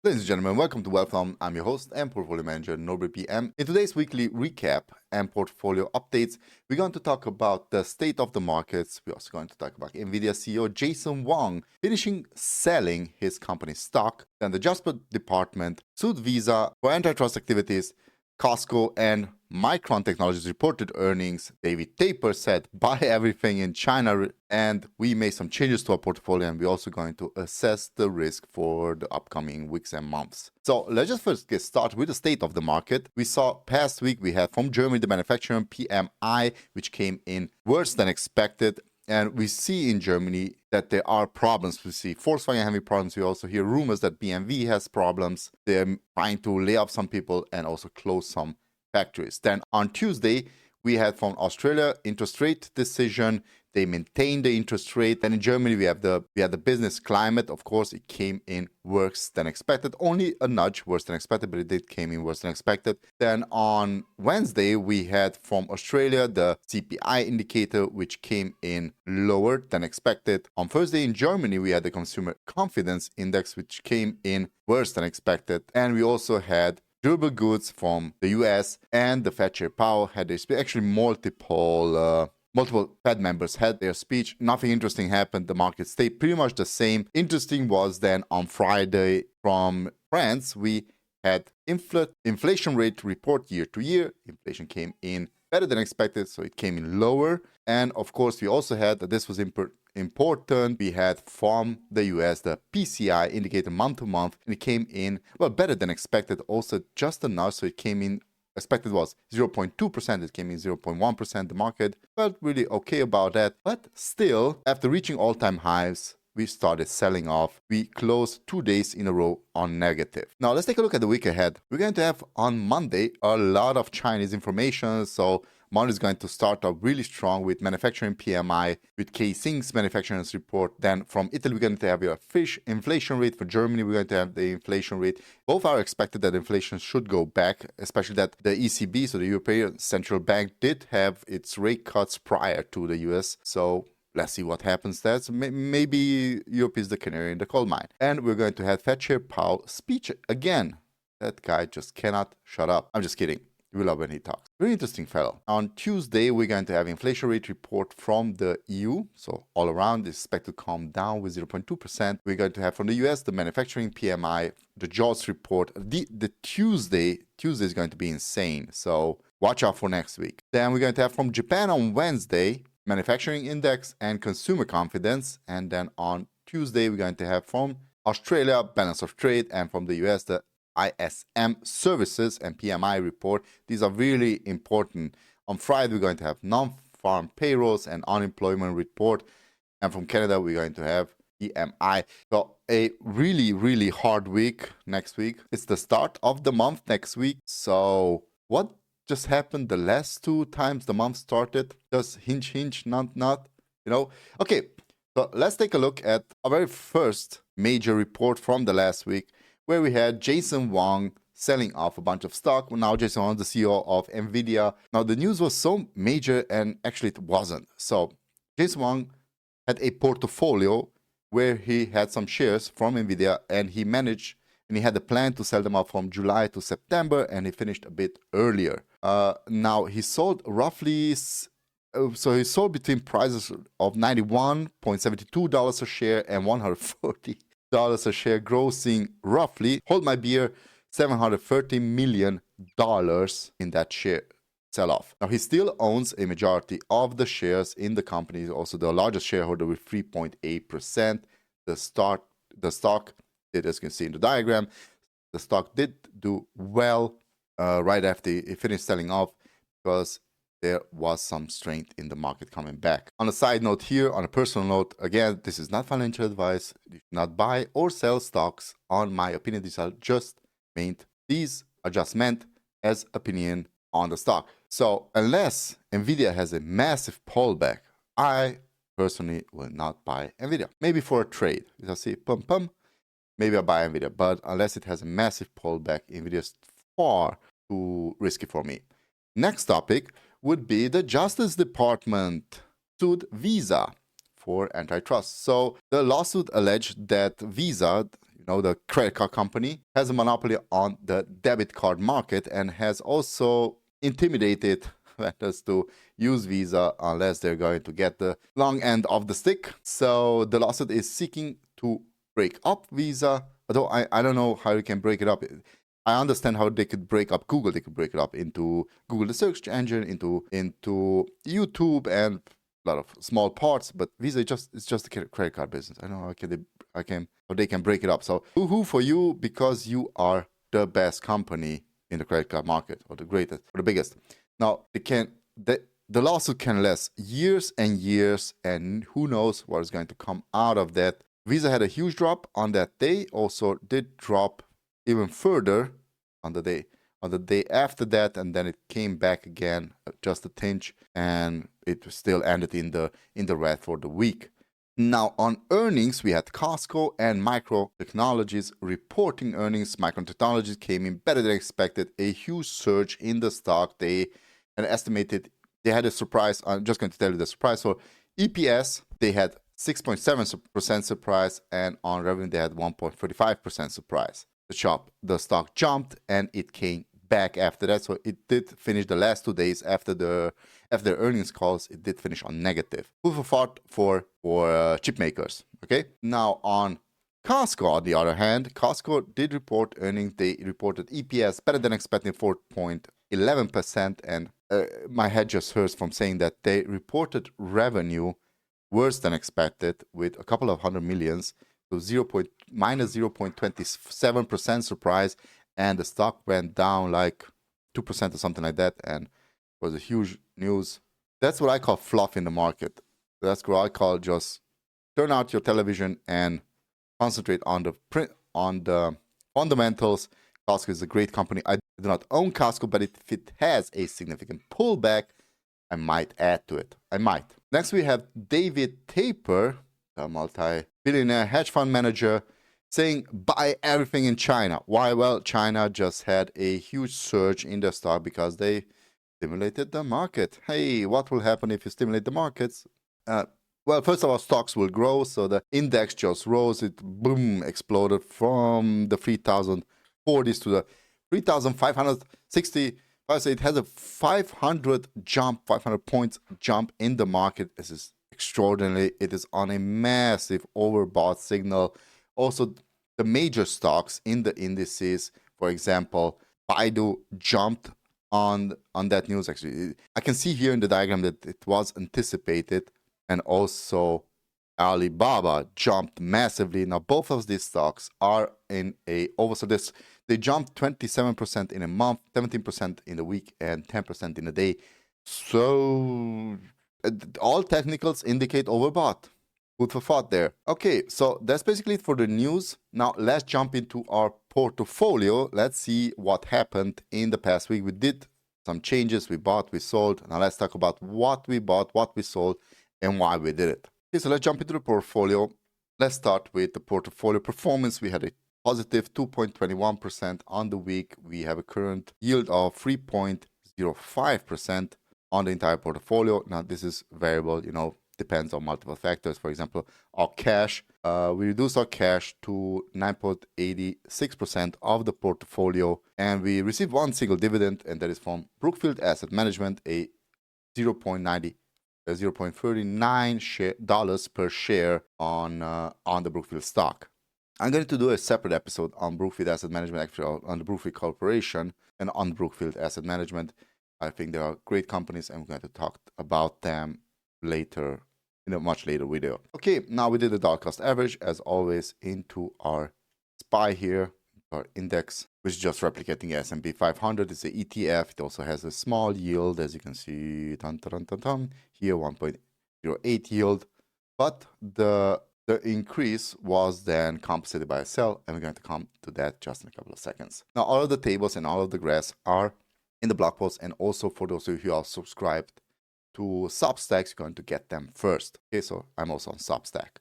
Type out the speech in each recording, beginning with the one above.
Ladies and gentlemen, welcome to Welcome. I'm your host and portfolio manager Norbert PM. In today's weekly recap and portfolio updates, we're going to talk about the state of the markets. We're also going to talk about Nvidia CEO Jensen Huang finishing selling his company's stock. Then the Justice Department sued Visa for antitrust activities. Costco and Micron Technologies reported earnings. David Taper said, buy everything in China. And we made some changes to our portfolio, and we're also going to assess the risk for the upcoming weeks and months. So let's just first get started with the state of the market. We saw past week, we had from Germany, the manufacturing PMI, which came in worse than expected. And we see in Germany that there are problems. We see Volkswagen having problems. We also hear rumors that BMW has problems. They're trying to lay off some people and also close some factories. Then on Tuesday, we had from Australia interest rate decision. They maintained the interest rate. Then in Germany, we had the business climate. Of course, it came in worse than expected. Only a nudge worse than expected, but it did came in worse than expected. Then on Wednesday, we had from Australia the CPI indicator, which came in lower than expected. On Thursday in Germany, we had the consumer confidence index, which came in worse than expected. And we also had durable goods from the US, and the Fed Chair Powell had actually multiple Fed members had their speech. Nothing interesting happened. The market stayed pretty much the same. Interesting was then on Friday from France, we had inflation rate report year to year. Inflation came in better than expected, so it came in lower. And of course, we also had, this was important, we had from the US the PCI indicator month to month, and it came in, well, better than expected, also just enough, so it came in. Expected was 0.2%, it came in 0.1%. The market felt really okay about that. But still, after reaching all-time highs, we started selling off. We closed 2 days in a row on negative. Now, let's take a look at the week ahead. We're going to have on Monday a lot of Chinese information. So Monday is going to start off really strong with manufacturing PMI, with Caixin's manufacturing report. Then from Italy, we're going to have your fish inflation rate. For Germany, we're going to have the inflation rate. Both are expected that inflation should go back, especially that the ECB, so the European Central Bank, did have its rate cuts prior to the US. So let's see what happens there. So maybe Europe is the canary in the coal mine. And we're going to have Fed Chair Powell speech again. That guy just cannot shut up. I'm just kidding. We love when he talks. Very interesting fellow. On Tuesday, we're going to have inflation rate report from the EU. So all around is expected to come down with 0.2%. We're going to have from the US the manufacturing PMI, the jobs report. The Tuesday is going to be insane. So watch out for next week. Then we're going to have from Japan on Wednesday, manufacturing index and consumer confidence. And then on Tuesday, we're going to have from Australia, balance of trade, and from the US, the ISM services and PMI report. These are really important. On Friday, we're going to have non-farm payrolls and unemployment report. And from Canada, we're going to have PMI. So a really, really hard week next week. It's the start of the month next week. So what just happened the last 2 times the month started? Just hinge, not, Okay, so let's take a look at our very first major report from the last week, where we had Jensen Huang selling off a bunch of stock. Now Jensen Huang is the CEO of Nvidia. Now the news was so major, and actually it wasn't. So Jensen Huang had a portfolio where he had some shares from Nvidia, and he had a plan to sell them off from July to September, and he finished a bit earlier. Now he sold roughly, so he sold between prices of $91.72 a share and $140 a share, grossing roughly, hold my beer, $730 million in that share sell-off. Now, he still owns a majority of the shares in the company. He's also the largest shareholder with 3.8%. The stock did, as you can see in the diagram, the stock did do well right after he finished selling off, because there was some strength in the market coming back. On a side note here, on a personal note, again, this is not financial advice. You should not buy or sell stocks. On my opinion, these are just meant as opinion on the stock. So unless Nvidia has a massive pullback, I personally will not buy Nvidia. Maybe for a trade. If I see pum, maybe I'll buy Nvidia. But unless it has a massive pullback, Nvidia is far too risky for me. Next topic would be the Justice Department sued Visa for antitrust. So the lawsuit alleged that Visa, the credit card company, has a monopoly on the debit card market and has also intimidated vendors to use Visa unless they're going to get the long end of the stick. So the lawsuit is seeking to break up Visa, although I don't know how you can break it up. I understand how they could break up Google. They could break it up into Google, the search engine, into YouTube, and a lot of small parts. But Visa it's just a credit card business. I don't know how they can break it up. So woohoo for you, because you are the best company in the credit card market, or the greatest, or the biggest. Now the lawsuit can last years and years, and who knows what is going to come out of that. Visa had a huge drop on that day. Also did drop even further on the day after that, and then it came back again just a tinge, and it still ended in the red for the week. Now on earnings, we had Costco and Micro Technologies reporting earnings. Micro Technologies came in better than expected, a huge surge in the stock. They had a surprise. I'm just going to tell you the surprise. So EPS, they had 6.7% surprise, and on revenue they had 1.35% surprise. The stock jumped, and it came back after that. So it did finish the last 2 days after the earnings calls. It did finish on negative. Food for thought for chip makers. Okay. Now on Costco, on the other hand, Costco did report earnings. They reported EPS better than expected, 4.11%, and my head just hurts from saying that they reported revenue worse than expected with a couple of hundred millions, so minus 0.27% surprise, and the stock went down like 2% or something like that, and was a huge news. That's what I call fluff in the market. That's what I call just turn out your television and concentrate on the fundamentals. Costco is a great company. I do not own Costco, but if it has a significant pullback, I might add to it. I might. Next, we have David Taper, a multi-billionaire hedge fund manager, saying buy everything in China. Why? Well, China just had a huge surge in their stock because they stimulated the market. Hey, what will happen if you stimulate the markets? Well, first of all, stocks will grow. So the index just rose. It boom exploded from the 3,040s to the 3,560. So it has a 500 points jump in the market. This is extraordinary. It is on a massive overbought signal. Also, the major stocks in the indices, for example, Baidu jumped on that news. Actually, I can see here in the diagram that it was anticipated, and also Alibaba jumped massively. Now, both of these stocks are in a oversold. They jumped 27% in a month, 17% in a week, and 10% in a day. So all technicals indicate overbought. Food for thought there. Okay, so that's basically it for the news. Now let's jump into our portfolio. Let's see what happened in the past week. We did some changes. We bought, we sold. Now let's talk about what we bought, what we sold, and why we did it. Okay, so let's jump into the portfolio. Let's start with the portfolio performance. We had a positive 2.21% on the week. We have a current yield of 3.05% on the entire portfolio. Now this is variable, depends on multiple factors. For example, our cash, we reduced our cash to 9.86% of the portfolio, and we received one single dividend, and that is from Brookfield Asset Management, a $0.39 per share on the Brookfield stock. I'm going to do a separate episode on Brookfield Asset Management, actually on the Brookfield Corporation and on Brookfield Asset Management. I think they are great companies, and we're going to talk about them later, in a much later video. Okay, now we did the dollar cost average, as always, into our SPY here, our index, which is just replicating the S&P 500. It's an ETF. It also has a small yield, as you can see, here 1.08 yield. But the increase was then compensated by a sell, and we're going to come to that just in a couple of seconds. Now, all of the tables and all of the graphs are in the blog post, and also for those of you who are subscribed to Substack, you're going to get them first. Okay, so I'm also on Substack,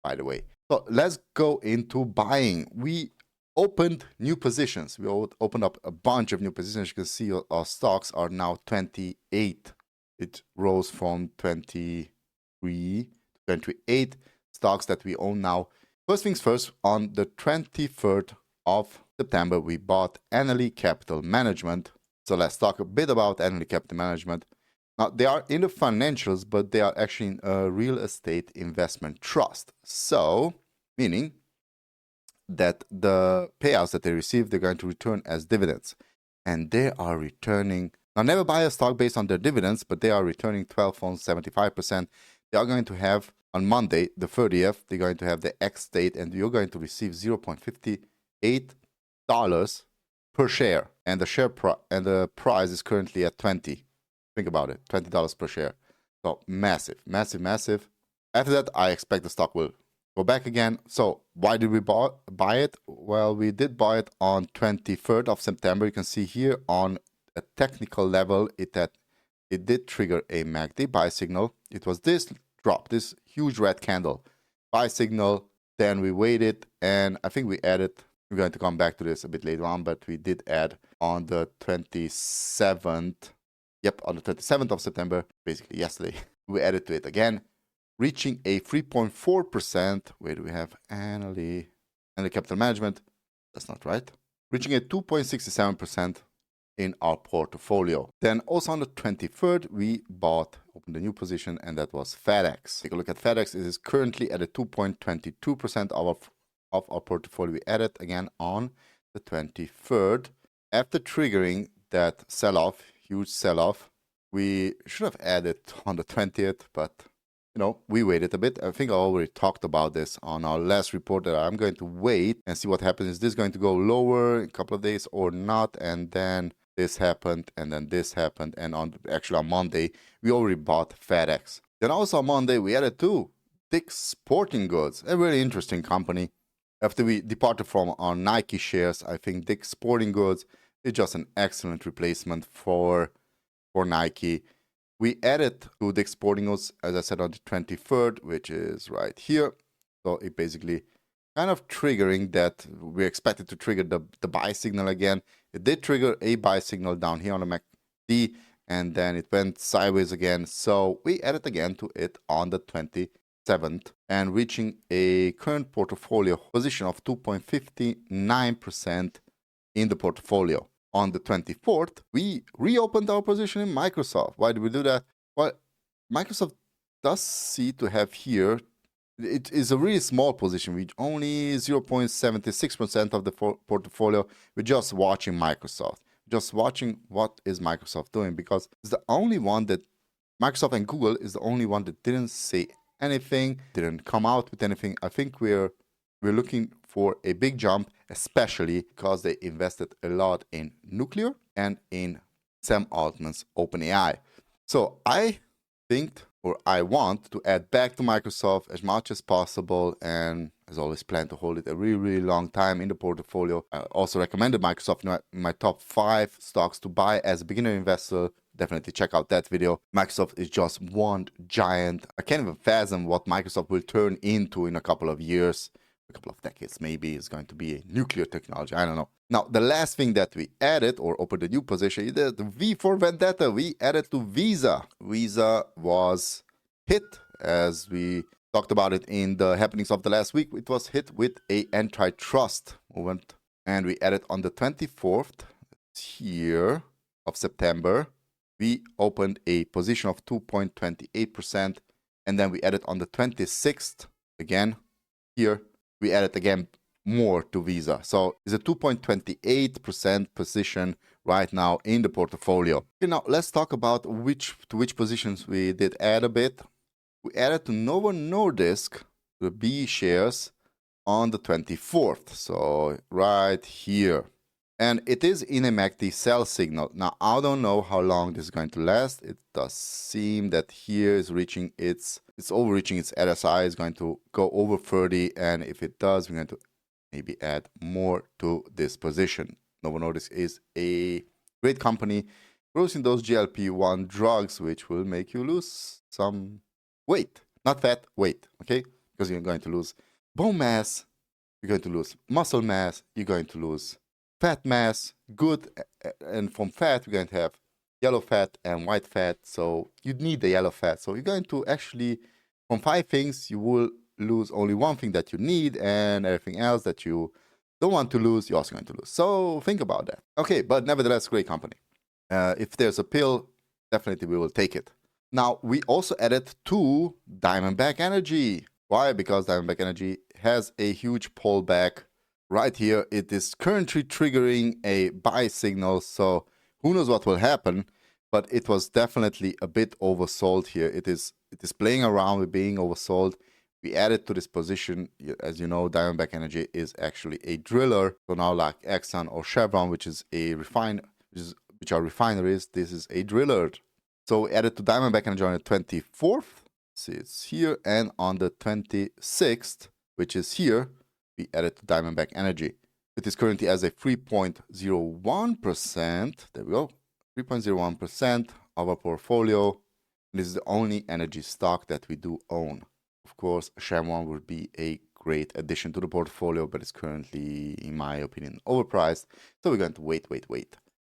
by the way. So let's go into buying. We opened new positions. We opened up a bunch of new positions. You can see our stocks are now 28. It rose from 23 to 28 stocks that we own now. First things first, on the 23rd of September, we bought Annaly Capital Management. So let's talk a bit about Annaly Capital Management. Now, they are in the financials, but they are actually in a real estate investment trust. So, meaning that the payouts that they receive, they're going to return as dividends. And they are returning, now never buy a stock based on their dividends, but they are returning 12.75%. They are going to have, on Monday, the 30th, they're going to have the ex-date, and you're going to receive $0.58 per share. And the price is currently at 20. Think about it, $20 per share. So massive, massive, massive. After that, I expect the stock will go back again. So why did we buy it? Well, we did buy it on 23rd of September. You can see here on a technical level, it did trigger a MACD buy signal. It was this drop, this huge red candle buy signal. Then we waited, and I think we added, we're going to come back to this a bit later on, but we did add on the 27th. Yep, on the 27th of September, basically yesterday, we added to it again, reaching a 3.4%. Where do we have Annaly Capital Management? That's not right. Reaching a 2.67% in our portfolio. Then also on the 23rd, we opened a new position, and that was FedEx. Take a look at FedEx. It is currently at a 2.22% of our portfolio. We added again on the 23rd. After triggering that sell-off, huge sell-off, we should have added on the 20th, but we waited a bit. I think I already talked about this on our last report, that I'm going to wait and see what happens. Is this going to go lower in a couple of days or not? And then this happened, and then this happened, and on Monday we already bought FedEx. Then also on Monday we added to Dick's Sporting Goods, a really interesting company. After we departed from our Nike shares, I think Dick's Sporting Goods is just an excellent replacement for Nike. We added to Dick's Sporting Goods, as I said, on the 23rd, which is right here. So it basically kind of triggering that. We expected to trigger the buy signal again. It did trigger a buy signal down here on the MACD, and then it went sideways again. So we added again to it on the 27th, and reaching a current portfolio position of 2.59% in the portfolio. On the 24th, we reopened our position in Microsoft. Why did we do that? Well, Microsoft does see to have here, it is a really small position, with only 0.76% of the portfolio. We're just watching Microsoft, just watching what is Microsoft doing, because it's the only one that, Microsoft and Google is the only one that didn't say anything, didn't come out with anything. I think we're looking for a big jump, especially because they invested a lot in nuclear and in Sam Altman's OpenAI. So I think, or I want to add back to Microsoft as much as possible, and as always plan to hold it a really, really long time in the portfolio. I also recommended Microsoft in my top 5 stocks to buy as a beginner investor. Definitely check out that video. Microsoft is just one giant. I can't even fathom what Microsoft will turn into in a couple of years. A couple of decades maybe. Is going to be a nuclear technology, I don't know. Now the last thing that we added or opened a new position is the V for Vendetta. We added to Visa. Visa was hit, as we talked about it in the happenings of the last week. It was hit with a antitrust movement, and we added on the 24th here of September. We opened a position of 2.28%, and then we added on the 26th again here. We added again more to Visa. So it's a 2.28% position right now in the portfolio. Okay, now let's talk about which positions we did add a bit. We added to Novo Nordisk, the B shares, on the 24th. So right here. And it is in a MACD sell signal. Now, I don't know how long this is going to last. It does seem that here is overreaching its RSI, is going to go over 30. And if it does, we're going to maybe add more to this position. Novo Nordisk is a great company producing those GLP-1 drugs, which will make you lose some weight. Not fat, weight, okay? Because you're going to lose bone mass, you're going to lose muscle mass, you're going to lose fat mass, good, and from fat, we're going to have yellow fat and white fat, so you need the yellow fat. So you're going to actually, from 5 things, you will lose only one thing that you need, and everything else that you don't want to lose, you're also going to lose. So think about that. Okay, but nevertheless, great company. If there's a pill, definitely we will take it. Now, we also added to Diamondback Energy. Why? Because Diamondback Energy has a huge pullback right here. It is currently triggering a buy signal, so who knows what will happen, but it was definitely a bit oversold here. It is playing around with being oversold. We added to this position. As you know, Diamondback Energy is actually a driller. So now, like Exxon or Chevron, which is a which are refineries, this is a driller. So we added to Diamondback Energy on the 24th. See, it's here, and on the 26th, which is here, we added to Diamondback Energy. It is currently as a 3.01%. There we go, 3.01% of our portfolio. This is the only energy stock that we do own. Of course, Chevron would be a great addition to the portfolio, but it's currently, in my opinion, overpriced. So we're going to wait.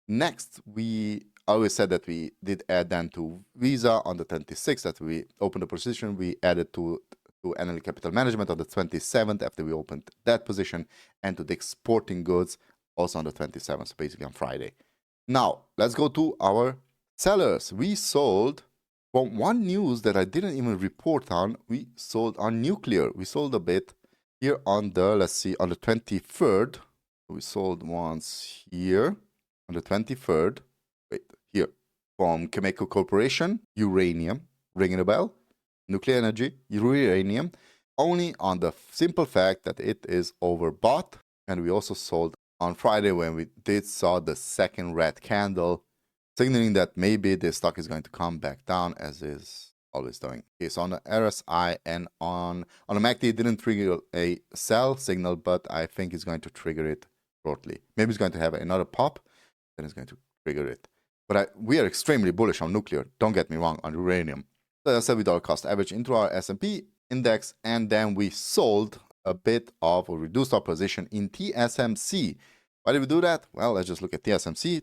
Next, we always said that we did add then to Visa on the 26th, that we opened the position. We added to Annaly Capital Management on the 27th after we opened that position, and to Dick's Sporting Goods also on the 27th, so basically on Friday. Now, let's go to our sellers. We sold, from one news that I didn't even report on, we sold on nuclear. We sold a bit here on the, let's see, on the 23rd. We sold once here on the 23rd. Wait, here. From Cameco Corporation, uranium, ringing a bell. Nuclear energy, uranium, only on the simple fact that it is overbought. And we also sold on Friday when we did saw the second red candle, signaling that maybe the stock is going to come back down, as is always doing. Okay, so on the RSI and on the MACD, it didn't trigger a sell signal, but I think it's going to trigger it shortly. Maybe it's going to have another pop, then it's going to trigger it. But we are extremely bullish on nuclear, don't get me wrong, on uranium. So as I said, we dollar cost average into our S&P index, and then we sold a bit of, or reduced our position in TSMC. Why did we do that? Well, let's just look at TSMC,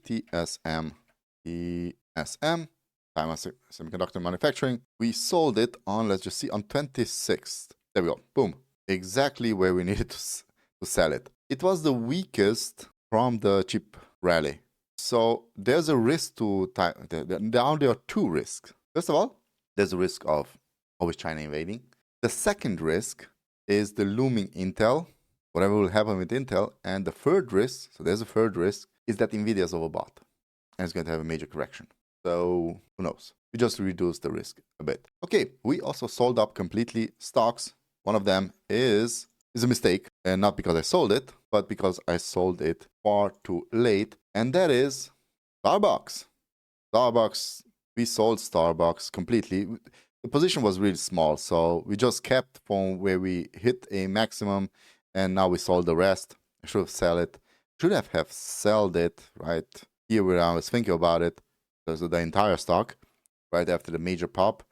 TSM, Taiwan Semiconductor Manufacturing. We sold it on, let's just see, on 26th. There we go, boom. Exactly where we needed to sell it. It was the weakest from the chip rally. So there's a risk to, now there are two risks. First of all, there's a risk of always China invading. The second risk is the looming Intel, whatever will happen with Intel. And the third risk, so there's a third risk, is that Nvidia is overbought and it's going to have a major correction. So who knows? We just reduce the risk a bit. Okay, we also sold up completely stocks. One of them is a mistake, and not because I sold it, but because I sold it far too late, and that is Starbucks. We sold Starbucks completely. The position was really small, so we just kept from where we hit a maximum, and now we sold the rest. I should have sold it. Should have sold it right here where I was thinking about it. There's the entire stock right after the major pop.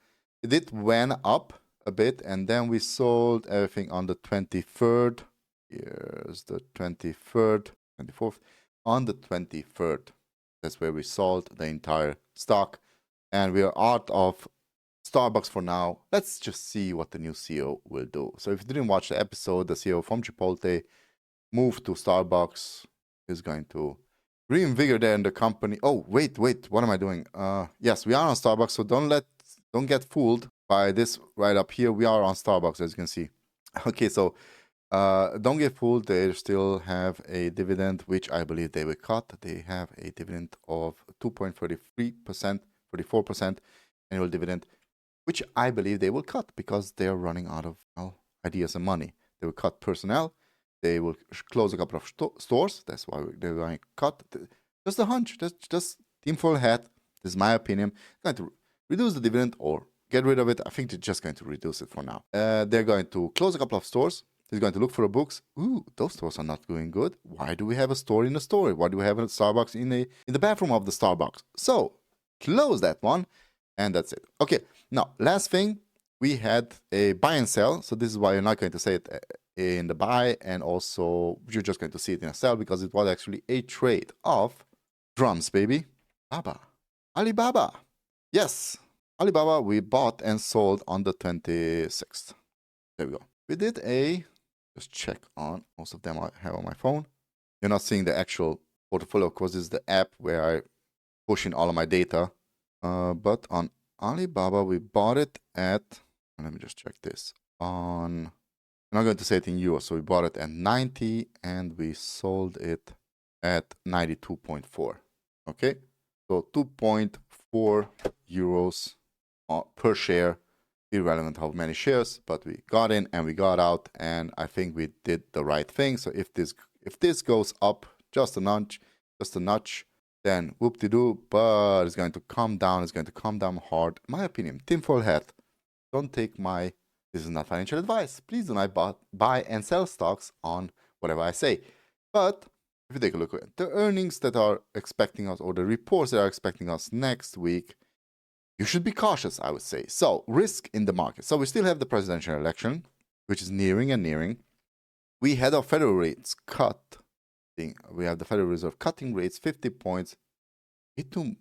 It went up a bit, and then we sold everything on the 23rd. Here's the 23rd, 24th. On the 23rd, that's where we sold the entire stock. And we are out of Starbucks for now. Let's just see what the new CEO will do. So if you didn't watch the episode, the CEO from Chipotle moved to Starbucks, is going to reinvigorate the company. Oh, wait, what am I doing? Yes, we are on Starbucks, so don't get fooled by this right up here. We are on Starbucks, as you can see. Okay, so don't get fooled. They still have a dividend, which I believe they will cut. They have a dividend of 2.33%. 34% annual dividend, which I believe they will cut because they're running out of ideas and money. They will cut personnel. They will close a couple of stores. That's why they're going to cut. Just a hunch. Just tinfoil hat. This is my opinion. Going to reduce the dividend or get rid of it. I think they're just going to reduce it for now. They're going to close a couple of stores. He's going to look for the books. Ooh, those stores are not doing good. Why do we have a store in the store? Why do we have a Starbucks in the bathroom of the Starbucks? So close that one, and that's it. Okay, now last thing, we had a buy and sell. So this is why you're not going to say it in the buy, and also you're just going to see it in a sell, because it was actually a trade of drums, baby. Alibaba. Yes, Alibaba we bought and sold on the 26th. There we go. We did a, just check on, most of them I have on my phone. You're not seeing the actual portfolio, of course. This is the app where I push in all of my data. But on Alibaba, we bought it at, let me just check this, I'm not going to say it in euros, so we bought it at 90 and we sold it at 92.4. Okay, so 2.4 euros per share, irrelevant how many shares, but we got in and we got out, and I think we did the right thing. So if this goes up just a notch, then whoop-de-doo, but it's going to come down. It's going to come down hard. My opinion, tinfoil hat. Don't take my, this is not financial advice. Please do not buy and sell stocks on whatever I say. But if you take a look at the earnings that are expecting us, or the reports that are expecting us next week, you should be cautious, I would say. So, risk in the market. So we still have the presidential election, which is nearing and nearing. We had our federal rates cut. We have the Federal Reserve cutting rates 50 points. Bit too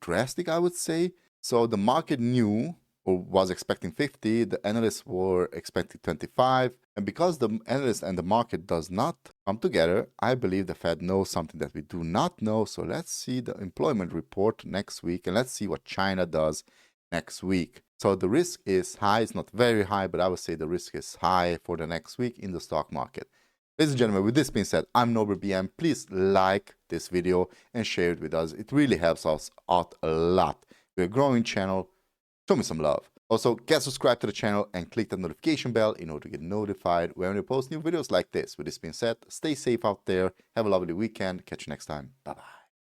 drastic, I would say. So the market knew, or was expecting 50. The analysts were expecting 25. And because the analyst and the market does not come together, I believe the Fed knows something that we do not know. So let's see the employment report next week, and let's see what China does next week. So the risk is high. It's not very high, but I would say the risk is high for the next week in the stock market. Ladies and gentlemen, with this being said, I'm Norbert BM. Please like this video and share it with us. It really helps us out a lot. We're a growing channel. Show me some love. Also, get subscribed to the channel and click the notification bell in order to get notified when we post new videos like this. With this being said, stay safe out there. Have a lovely weekend. Catch you next time. Bye-bye.